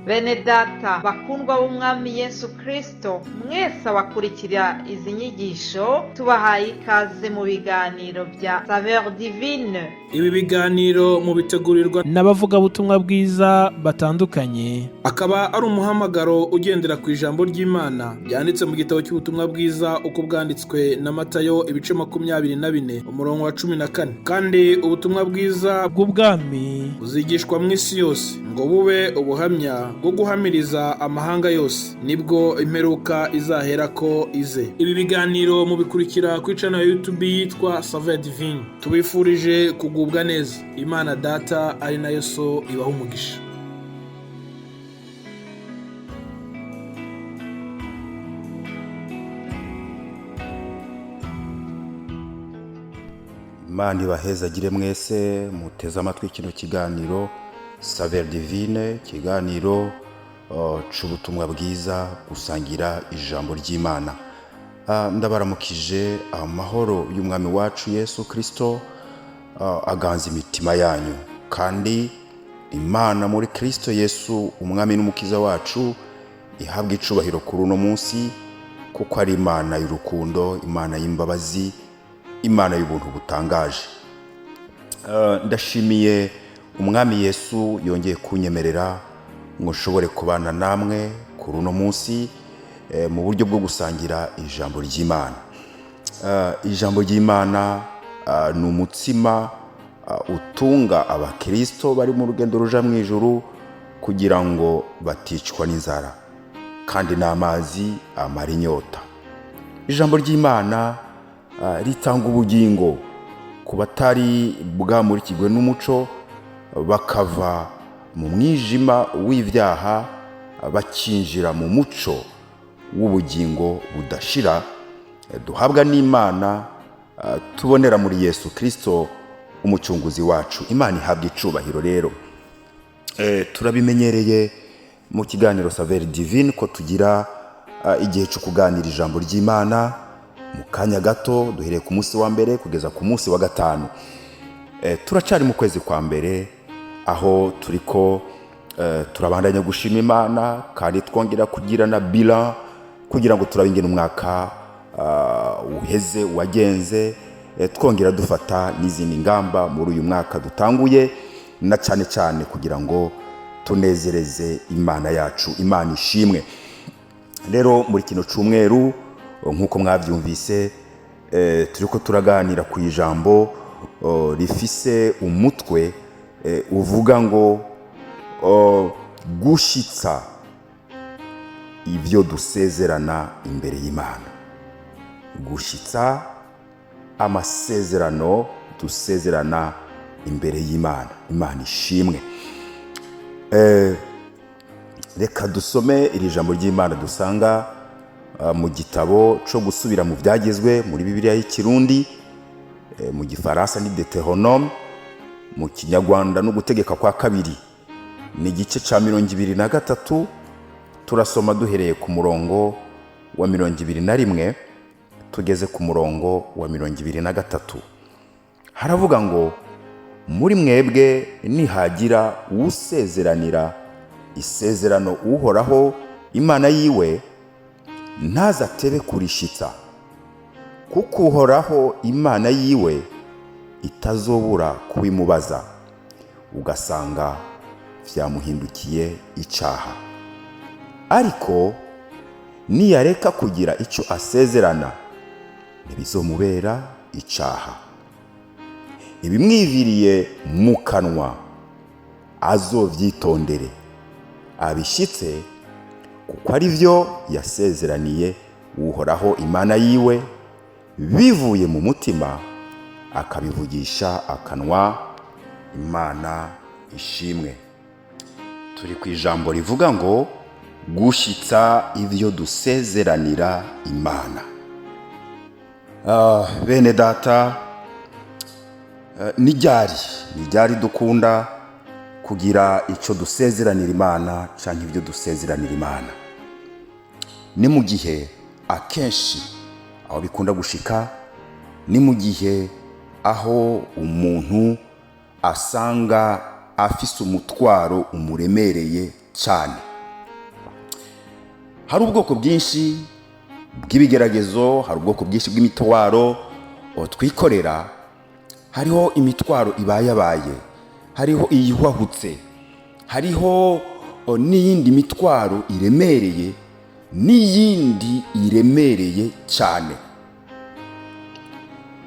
Bene data bakundwa b'umwami Yesu Kristo, mwese abakurikira izi nyigisho tubahaye ikaze mu biganiro bya Saveur Divine. Ibi biganiro mu bitegurirwa n'abavugabutumwa bwiza batandukanye, akaba ari umuhamagaro ugendera ku ijambo ry'Imana byanditse mu gitabo cy'ubutumwa bwiza uko bwanditswe na Matayo ibice 24 umurongo wa 14. Kandi ubutumwa bwiza bw'ubwami buzigishwa mu isi yose ngo bube ubuhamya bwo guhamiriza amahanga yose, nibwo imperuka izahera ko ize. Ibi biganiro mubikurikira ku channel ya YouTube yitwa Saveur Divine. Tubifurije kugubwa neza. Imana Data ari nayo So ibaha umugisha. Imana ibahezagire mwese muteze amatwi kino kiganiro Saveur Divine, kiganiro c'ubutumwa bwiza gusangira ijambo ry'Imana. Ndabaramukije amahoro y'umwami wacu Yesu Kristo aganza imitima yanyu, kandi Imana muri Kristo Yesu umwami n'umukiza wacu ihabwa icubahiro kuri uno munsi, kuko ari Imana y'urukundo, Imana y'imbabazi, Imana y'ubuntu butangaje. Ndashimiye umwami Yesu yongeye kunyemerera ngo nshobore kubana namwe kuri uno munsi mu buryo bwo gusangira ijambo ry'Imana. Ijambo ry'Imana ni umutsima utunga abakristo bari mu rugendo ruja mu ijuru kugira ngo baticwa n'inzara, kandi n'amazi amara inyota. Ijambo ry'Imana ritanga ubugingo ku batari bwamurikirwe n'umuco, bakava mu mwijima w'ivyaha bakinjira mu muco w'ubugingo budashira duhabwa n'Imana, tubonera muri Yesu Kristo umucunguzi wacu. Imana ihabwa icubahiro. Rero turabimenyereye mu kiganiro Saveur Divine ko tugira igihe cyo kuganira ijambo ry'Imana mu kanya gato, duhereye ku munsi wa mbere kugeza ku munsi wa gatanu. Turacari mu kwezi kwa mbere, aho turiko turabandanya gushima Imana, kandi twongera kugira na bilan kugira ngo turabingene umwaka uheze wagenze, twongera dufata n'izindi ngamba muri uyu mwaka dutanguye, na cyane cyane kugira ngo tunezereze Imana yacu. Imana ishimwe. Rero muri kino cyumweru nkuko mwabyumvise, turiko turaganira ku ijambo rifise umutwe uvuga ngo gushitsa ivyo dusezerana imbere y'Imana. Gushitsa amasezerano dusezerana imbere y'Imana. Imana ishimwe. Reka dusome iri jambo ry'Imana dusanga mu gitabo cyo gusubira mu byagezwe muri Bibiliya y'Ikirundi, mu Gifaransa ni Deutéronome, mu Kinyarwanda no gutegeka kwa kabiri ni igice ca 23. Turasoma duhereye ku murongo wa 21 tugeze ku murongo wa 23. Haravuga ngo, muri mwebwe nihagira usezeranira isezerano uhoraho Imana yiwe, ntazatebe kurishitsa, kuko uhoraho Imana yiwe itazobura kubimubaza, ugasanga vyamuhindukiye icaha. Ariko niyareka kugira icyo asezerana, ntibizomubera icaha. Ibimwiviriye mu kanwa azovyitondere, abishitse, kuko ari vyo yasezeraniye uhoraho Imana yiwe, bivuye mu mutima akabivugisha akanwa. Imana ishimwe. Turi ku ijambo rivuga ngo gushitsa ivyo dusezeranira Imana. Bene data, ni ryari dukunda kugira ico dusezeranira Imana canke ivyo dusezeranira Imana? Ni mu gihe akenshi aho bikunda gushika, ni mu gihe aho umuntu asanga afise umutwaro umuremereye cyane. hari ubwoko bwinshi bw'ibigeragezo, hari ubwoko bwinshi bw'imitwaro twikorera. Hariho imitwaro ibayabaye, hariho iyihwahutse, hariho n'iyindi mitwaro iremereye, n'iyindi iremereye cyane.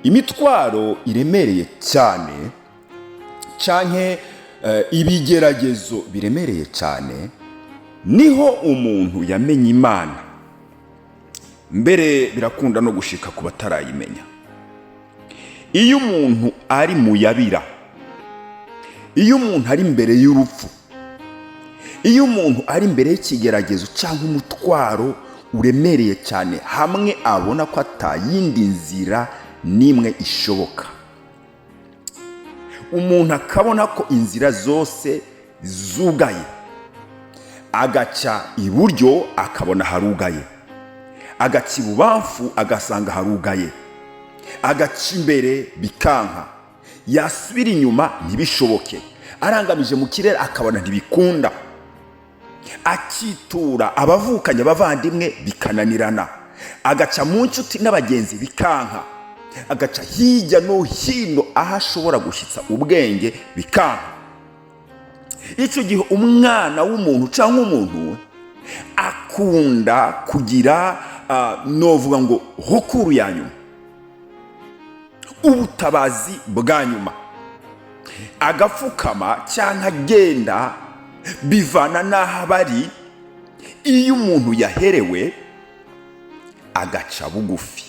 Imitwaro iremereye cyane canke ibigeragezo biremereye cyane, niho umuntu yamenye Imana. Mbere birakunda no gushika ku batarayimenya. Iyo umuntu ari mu yabira, iyo umuntu ari imbere y'urupfu, iyo umuntu ari imbere y'ikigeragezo cyangwa umutwaro uremereye cyane, hamwe abona ko atayindi nzira n'imwe ishoboka, umuntu akabona ko inzira zose zugaye, agaca iburyo akabona harugaye, agaca ibubamfu agasanga harugaye, agaca imbere bikanka, yasubira inyuma ntibishoboke, arangamije mu kirere akabona ntibikunda, akitura abavukanye abavandimwe bikananirana, agaca mu nshuti n'abagenzi bikanka, agaca hirya no hino aho ashobora gushyitsa ubwenge bikanka. Icyo gihe umwana w'umuntu cyangwa umuntu akunda kugira novuga ngo hukuru ya nyuma, ubutabazi bwa nyuma, agapfukama cyangwa agenda bivana n'aho bari. Iyo umuntu yaherewe agaca bugufi.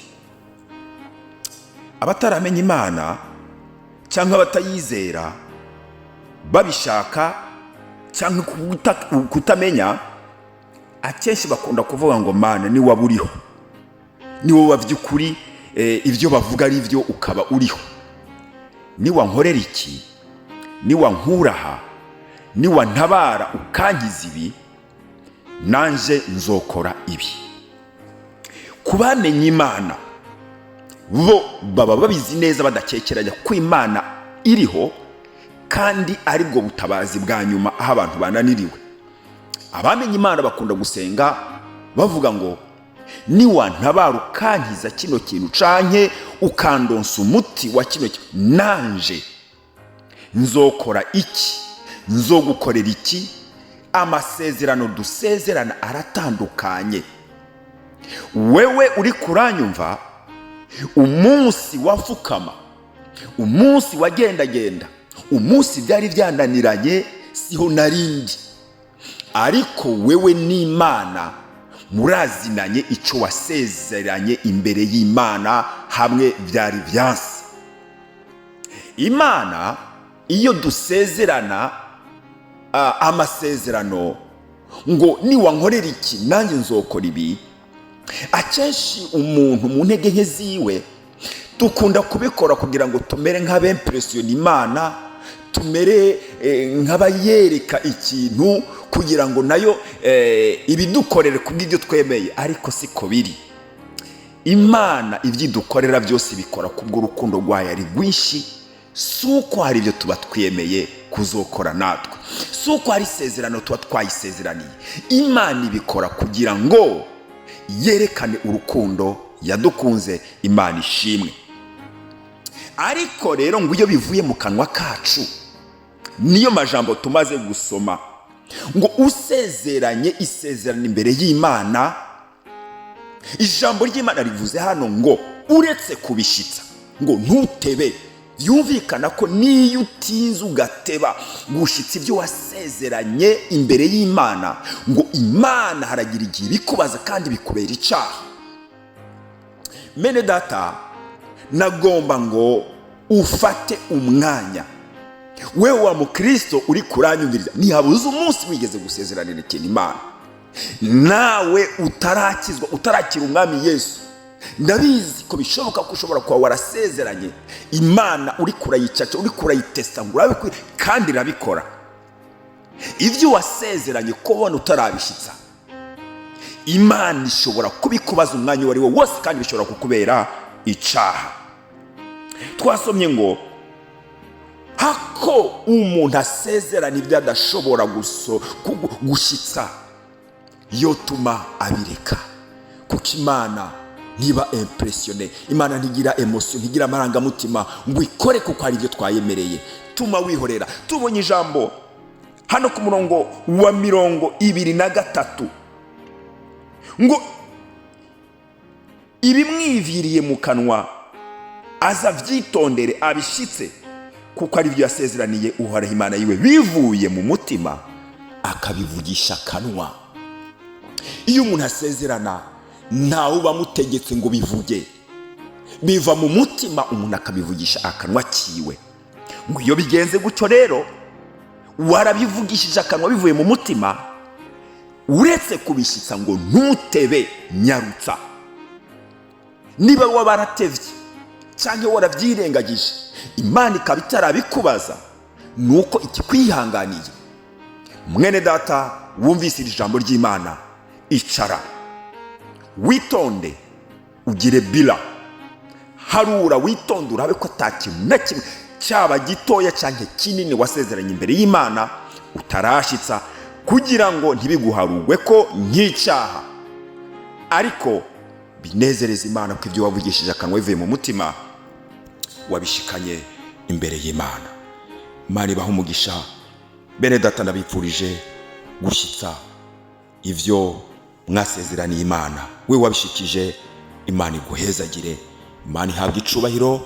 Abataramenya Imana cyangwa abatayizera, babishaka cyangwa kutamenya, akenshi bakunda kuvuga ngo Mana ni wowe uriho, ni wowe by'ukuri, ibyo bavuga ari byo ukaba uriho. Ni wankorera iki, ni wankuraha, ni wantabara ukankiza ibi, nanje nzokora ibi. Kubamenya Imana bo baba babizi neza, badakekeranya ko Imana iriho kandi ari bwo butabazi bwa nyuma aho abantu bananiriwe. Abamenye Imana bakunda gusenga bavuga ngo ni wantabara ukankiza kino kintu canke ukandonsa umuti wa kino kintu, nanje nzokora iki, nzogukorera iki. Amasezerano dusezerana aratandukanye. Wewe uri kuranyumva, umunsi wafukama, umunsi wagendagenda, umunsi byari byananiranye siho narindi, ariko wewe n'Imana murazinanye icyo wasezeranye imbere y'Imana hamwe byari byansi. Imana iyo dusezerana amasezerano ngo ni wankorera iki nanjye nzokora ibi, akenshi umuntu mu ntege nke ziwe dukunda kubikora kugira ngo tumere nk'abempresiyona Imana, tumere nk'abayereka ikintu kugira ngo nayo ibidukorere kubw'ibyo twemeye, ariko siko biri. Imana ibyidukorera byose bikora kubw'urukundo rwayo ari rwinshi, suko hari ibyo tuba twemeye kuzokora natwe, suko hari isezerano tuba twayisezeraniye. Imana ibikora kugira ngo yerekane urukundo yadukunze. Imana ishimwe. Ariko rero ngo iyo bivuye mu kanwa kacu, niyo majambo tumaze gusoma, ngo usezeranye isezerano imbere y'Imana. Ijambo ry'Imana rivuze hano ngo uretse kubishitsa ngo ntutebe. Yumvikana ko niyo utinze ugateba gushitsa ibyo wasezeranye imbere y'Imana, ngo Imana haragira igihe bikubaza kandi bikubera icyaha. Mene data, nagomba ngo ufate umwanya, wewe wa mukristo uri kuranyumviriza, ntihabuze umunsi wigeze gusezeranira ikintu Imana, nawe utarakizwa, utarakira umwami Yesu. Ndabizi ko bishoboka ko ushobora kuba warasezeranye Imana, uri kurayicaca, uri kurayitesta ngo urabe kandi irabikora. Ibyo wasezeranye kubona utarabishitsa, Imana ishobora kubikubaza umwanya wari wo wose kandi bishobora kukubera icyaha. Twasomye ngo hako umuntu asezerana ibyo adashobora gushitsa, yotuma abireka, kuko Imana ntiba impressione, Imana ntigira emotion, ntigira amarangamutima ngo ikore kuko ari byo twayemereye. Tuma wihorera. Tubonye ijambo hano ku murongo wa 23 ngo ibimwiviriye mu kanwa aza vyitondere abishitse, kuko ari byo yasezeraniye Uhoraho Imana yiwe bivuye mu mutima akabivugisha kanwa. Iyo umuntu asezerana ntawe bamutegetse ngo bivuge, biva mu mutima umuntu akabivugisha akanwa kiwe. Ngo iyo bigenze gutyo rero warabivugishije akanwa bivuye mu mutima, uretse kubishitsa ngo ntutebe, nyarutsa. Niba wabaratevye cyangwa warabyirengagije, Imana ikaba itarabikubaza, nuko ikikwihanganiye. Mwene data wumvise iri jambo ry'Imana, icara witonde, ugire bila, harura witonde, urabe ko atakintu na kimwe cyaba gitoya cyangwa kinini wasezeranye imbere y'Imana utarashitsa, kugira ngo ntibiguharugwe ko nk'icyaha, ariko binezereza Imana ko ibyo wavugishije akanwa bivuye mu mutima wabishikanye imbere y'Imana. Imana ibaha umugisha. Bene data ndabipfurije gushitsa ivyo mwasezeraniye Imana. We wabishikije, Imana iguhezagire, Imana ihabwe icubahiro,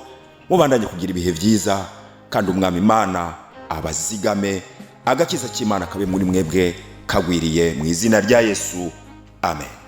mubandanye kugira ibihe byiza, kandi Umwami Imana abazigame, agakiza cy'Imana kabe muri mwebwe kagwiriye mu izina rya Yesu. Amen.